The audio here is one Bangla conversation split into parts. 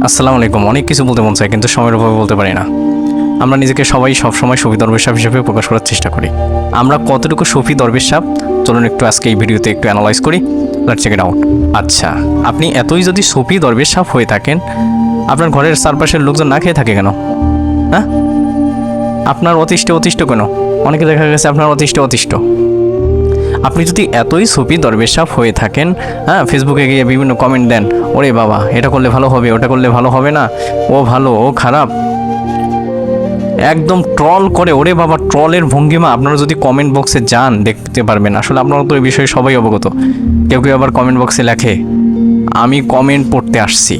আসসালামু আলাইকুম। অনেক কিছু বলতে মন চায় কিন্তু সময়ের অভাবে বলতে পারি না। আমরা নিজেকে সবাই সবসময় শফি দরবেশ সাহেব হিসেবে প্রকাশ করার চেষ্টা করি। আমরা কতটুকু শফি দরবেশ সাহেব চলুন একটু আজকে এই ভিডিওতে একটু অ্যানালাইজ করি। Let's check it out. আচ্ছা, আপনি এতই যদি শফি দরবেশ সাহেব হয়ে থাকেন, আপনার ঘরের চারপাশের লোকজন না খেয়ে থাকে কেন? হ্যাঁ, আপনার অতিষ্ঠ কেন? অনেকে দেখা গেছে আপনার অতিষ্ঠ। আপনি যদি এতই সুফি দরবেশ সাহেব হয়ে থাকেন, হ্যাঁ, ফেসবুকে গিয়ে বিভিন্ন কমেন্ট দেন, ওরে বাবা এটা করলে ভালো হবে, ওটা করলে ভালো হবে না, ও ভালো ও খারাপ, একদম ট্রল করে, ওরে বাবা ট্রলের ভঙ্গিমা। আপনারা যদি কমেন্ট বক্সে যান দেখতে পারবেন, আসলে আপনারা তো এই বিষয়ে সবাই অবগত। কেউ আবার কমেন্ট বক্সে লেখে, আমি কমেন্ট পড়তে আসছি,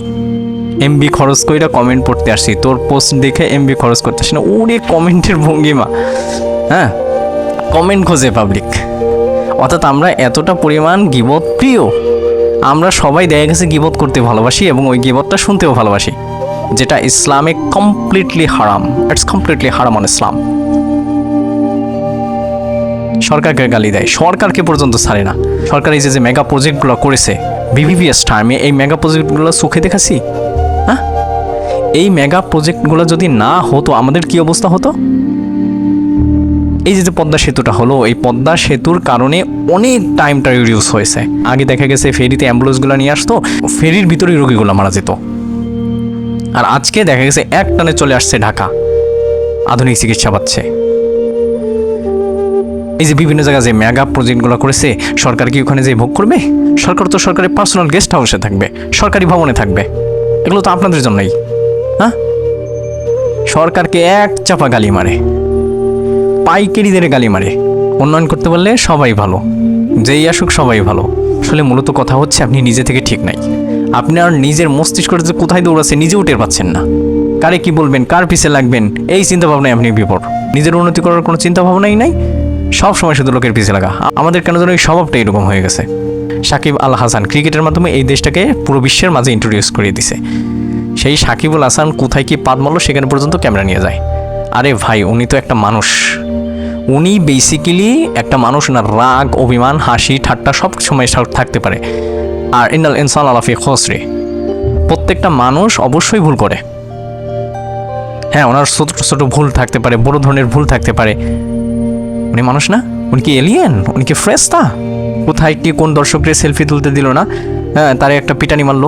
এমবি খরচ কইরা কমেন্ট পড়তে আসছি, তোর পোস্ট দেখে এমবি খরচ করতে আসি না। ওরে কমেন্টের ভঙ্গিমা, হ্যাঁ, কমেন্ট খোঁজে পাবলিক। অর্থাৎ আমরা এতটা পরিমাণ গীবত প্রিয়, আমরা সবাই দেখা গেছে গীবত করতে ভালোবাসি এবং ওই গীবতটা শুনতেও ভালোবাসি, যেটা ইসলামে কমপ্লিটলি হারাম। ইটস কমপ্লিটলি হারাম অন ইসলাম। সরকারকে গালি দেয়, সরকারকে পর্যন্ত ছাড়ে না। সরকার এই যে মেগা প্রজেক্টগুলো করেছে বিভিভিএস টাইমে, এই মেগা প্রজেক্টগুলো চোখে দেখাছি। হ্যাঁ, এই মেগা প্রজেক্টগুলো যদি না হতো আমাদের কি অবস্থা হতো? এই যে পদ্মা সেতুটা হলো, এই পদ্মা সেতুর কারণে অনেক টাইমটা রিডিউস হয়েছে। আগে দেখা গেছে ফেরিতে অ্যাম্বুলেন্সগুলো নিয়ে আসতো, ফেরির ভিতরেই রোগীগুলো মারা যেত। আর আজকে দেখা গেছে এক টানে চলে আসছে ঢাকা, আধুনিক চিকিৎসা পাচ্ছে। এই যে বিভিন্ন জায়গায় যে মেগা প্রজেক্টগুলো করেছে, সরকার কি ওখানে যে ভোগ করবে? সরকার তো সরকারের পার্সোনাল গেস্ট হাউসে থাকবে, সরকারি ভবনে থাকবে। এগুলো তো আপনাদের জন্যই। হ্যাঁ, সরকারকে এক চাপা গালি মারে, পাইকারিদের গালি মারে। উন্নয়ন করতে পারলে সবাই ভালো, যেই আসুক সবাই ভালো। আসলে মূলত কথা হচ্ছে আপনি নিজে থেকে ঠিক নাই। আপনি আর নিজের মস্তিষ্কটা যে কোথায় দৌড়াচ্ছে নিজেও টের পাচ্ছেন না। কারে কি বলবেন, কার পিছে লাগবেন, এই চিন্তা ভাবনায় আপনি বিপদ। নিজের উন্নতি করার কোনো চিন্তা ভাবনাই নাই, সব সময় শুধু লোকের পিছে লাগা। আমাদের কেন যেন এই স্বভাবটা এরকম হয়ে গেছে। সাকিব আল হাসান ক্রিকেটের মাধ্যমে এই দেশটাকে পুরো বিশ্বের মাঝে ইন্ট্রোডিউস করিয়ে দিছে। সেই সাকিবুল হাসান কোথায় কি পাদ মারলো সেখানে পর্যন্ত ক্যামেরা নিয়ে যায়। আরে ভাই, উনি তো একটা মানুষ, উনি বেসিক্যালি একটা মানুষ না। রাগ, অভিমান, হাসি, ঠাট্টা সব সময় থাকতে পারে। আর ইন্নাল ইনসান আলা ফি খুসর, প্রত্যেকটা মানুষ অবশ্যই ভুল করে। হ্যাঁ, ওনার ছোট ছোট ভুল থাকতে পারে, বড় ধরনের ভুল থাকতে পারে। উনি মানুষ না? উনি কি এলিয়েন? উনি কি ফ্রেস্তা? কোথায় কি কোন দর্শকরে সেলফি তুলতে দিল না, হ্যাঁ, তারে একটা পিটানি মারলো,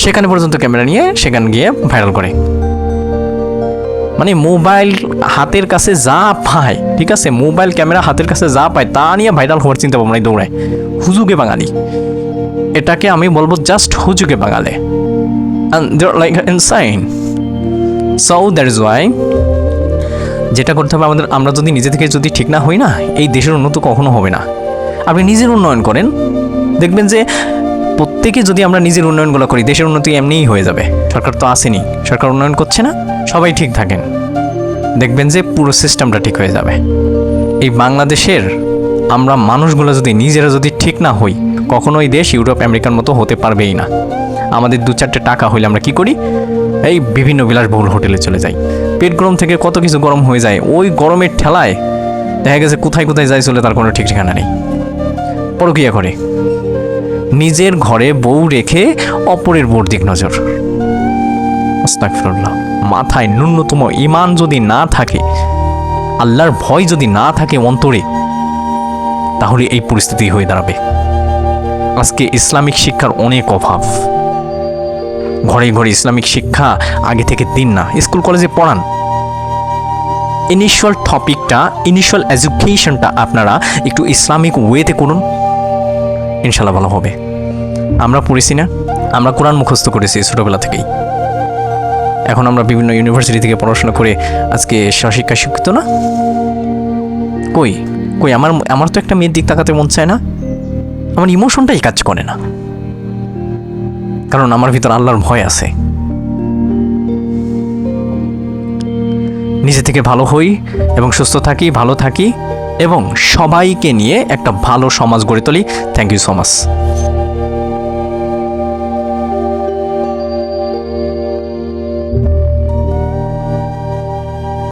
সেখানে পর্যন্ত ক্যামেরা নিয়ে সেখানে গিয়ে ভাইরাল করে। মানে মোবাইল হাতের কাছে যা পায়, ঠিক আছে, মোবাইল ক্যামেরা হাতের কাছে যা পায় তা নিয়ে ভাইরাল হওয়ার চিন্তা ভাবনায় দৌড়ায়। হুজুগে বাঙালি, এটাকে আমি বলবো জাস্ট হুজুগে Bangali. And they're like insane. So that is why যেটা করতে হবে আমাদের, আমরা যদি নিজে থেকে যদি ঠিক না হই না, এই দেশের উন্নতি কখনো হবে না। আপনি নিজের উন্নয়ন করেন, দেখবেন যে প্রত্যেকে যদি আমরা নিজের উন্নয়নগুলো করি, দেশের উন্নতি এমনিই হয়ে যাবে। সরকার তো আসেনি, সরকার উন্নয়ন করছে না, সবাই ঠিক থাকেন, দেখবেন যে পুরো সিস্টেমটা ঠিক হয়ে যাবে। এই বাংলাদেশের আমরা মানুষগুলো যদি নিজেরা যদি ঠিক না হই, কখনোই দেশ ইউরোপ আমেরিকার মতো হতে পারবেই না। আমাদের দু চারটে টাকা হইলে আমরা কি করি? এই বিভিন্ন বিলাসবহুল হোটেলে চলে যাই। পেট গরম থেকে কত কিছু গরম হয়ে যায়, ওই গরমের ঠেলায় দেখা গেছে কোথায় যাই চলে তার কোনো ঠিক ঠিকানা নেই। পরকীয়া করে নিজের ঘরে বউ রেখে অপরের বোর দিক নজর। আস্তাগফিরুল্লাহ। মাথায় ন্যূনতম ঈমান যদি না থাকে, আল্লাহর ভয় যদি না থাকে অন্তরে, তাহলে এই পরিস্থিতি হয়ে দাঁড়াবে। আজকে ইসলামিক শিক্ষার অনেক অভাব। ঘরে ঘরে ইসলামিক শিক্ষা আগে থেকে দিন না, স্কুল কলেজে পড়ান। ইনিশিয়াল টপিকটা, ইনিশিয়াল এডুকেশনটা আপনারা একটু ইসলামিক ওয়েতে করুন, ইনশাল্লাহ ভালো হবে। আমরা পড়েছি না, আমরা কোরআন মুখস্থ করেছি ছোটোবেলা থেকেই। এখন আমরা বিভিন্ন ইউনিভার্সিটি থেকে পড়াশোনা করে আজকে স্বশিক্ষা শিক্ষিত না। কই আমার তো একটা মেয়ের দিক তাকাতে মন চায় না, আমার ইমোশনটাই কাজ করে না, কারণ আমার ভিতর আল্লাহর ভয় আছে। নিজে থেকে ভালো হই এবং সুস্থ থাকি, ভালো থাকি এবং সবাইকে নিয়ে একটা ভালো সমাজ গড়ে তুলি। Thank you so much.